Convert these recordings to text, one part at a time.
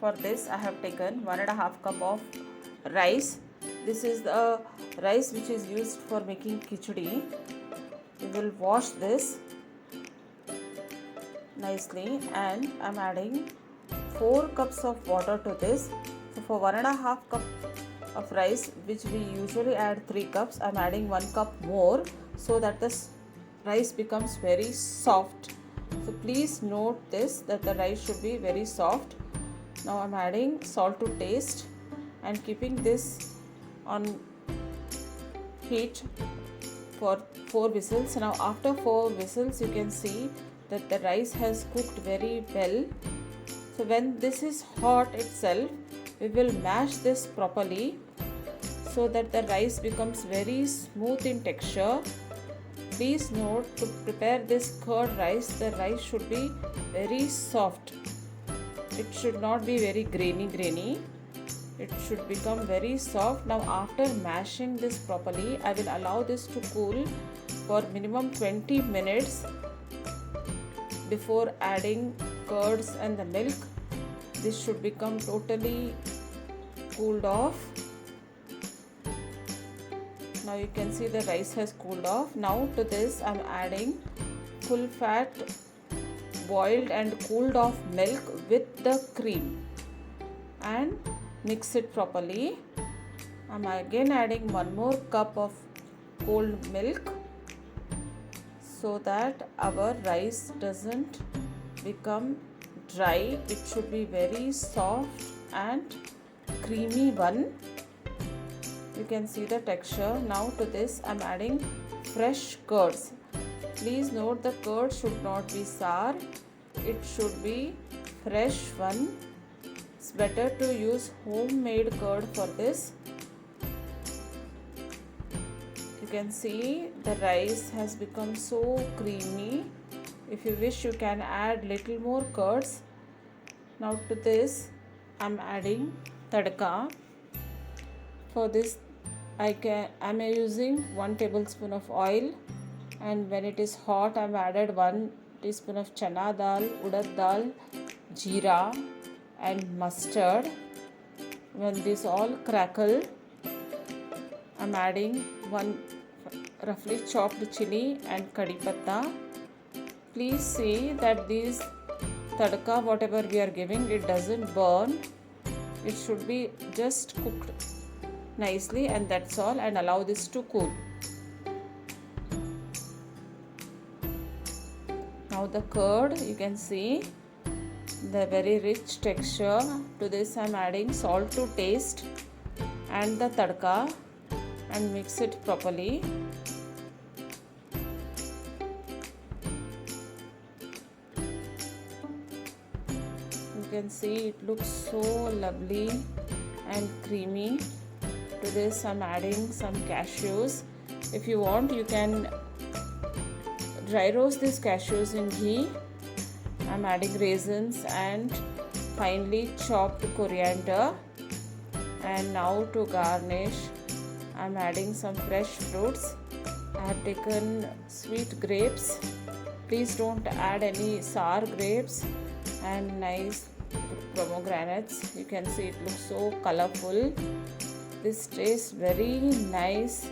For this I have taken 1.5 cup of rice. This is the rice which is used for making khichdi. We will wash this nicely and I am adding 4 cups of water to this. So for 1.5 cup of rice, which we usually add 3 cups, I am adding 1 cup more so that the rice becomes very soft. So please note this, that the rice should be very soft. Now I am adding salt to taste and keeping this on heat for 4 whistles. Now after 4 whistles you can see that the rice has cooked very well. So when this is hot itself, we will mash this properly so that the rice becomes very smooth in texture. Please note, to prepare this curd rice, the rice should be very soft. It should not be very grainy. It should become very soft. Now after mashing this properly, I will allow this to cool for minimum 20 minutes before adding curds and the milk. This should become totally cooled off. Now you can see the rice has cooled off. Now to this I am adding full fat boiled and cooled off milk with the cream and mix it properly. I am again adding 1 more cup of cold milk so that our rice doesn't become dry. It should be very soft and creamy one. You can see the texture. Now to this I am adding fresh curds. Please note, the curd should not be sour. It should be fresh one. It's better to use homemade curd for this. You can see the rice has become so creamy. If you wish, you can add little more curds. Now to this I am adding tadka. For this I am using 1 tablespoon of oil, and when it is hot I am added 1 teaspoon of chana dal, urad dal, jeera and mustard. When this all crackle, I am adding 1 roughly chopped chili and kadi patta. Please see that these tadka, whatever we are giving, it doesn't burn. It should be just cooked nicely, and that's all, and allow this to cool. Now the curd, you can see the very rich texture. To this I am adding salt to taste and the tadka and mix it properly. You can see it looks so lovely and creamy. To this I am adding some cashews. If you want, you can dry roast these cashews in ghee. I am adding raisins and finely chopped coriander. And now to garnish, I am adding some fresh fruits. I have taken sweet grapes. Please don't add any sour grapes, and nice pomegranates. You can see it looks so colorful. This tastes very nice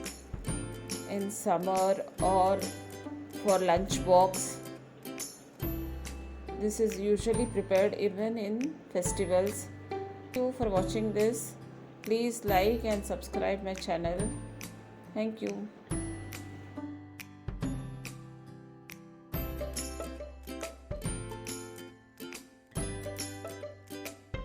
in summer or for lunch box. This is usually prepared even in festivals. Thank you for watching this. Please like and subscribe my channel. Thank you.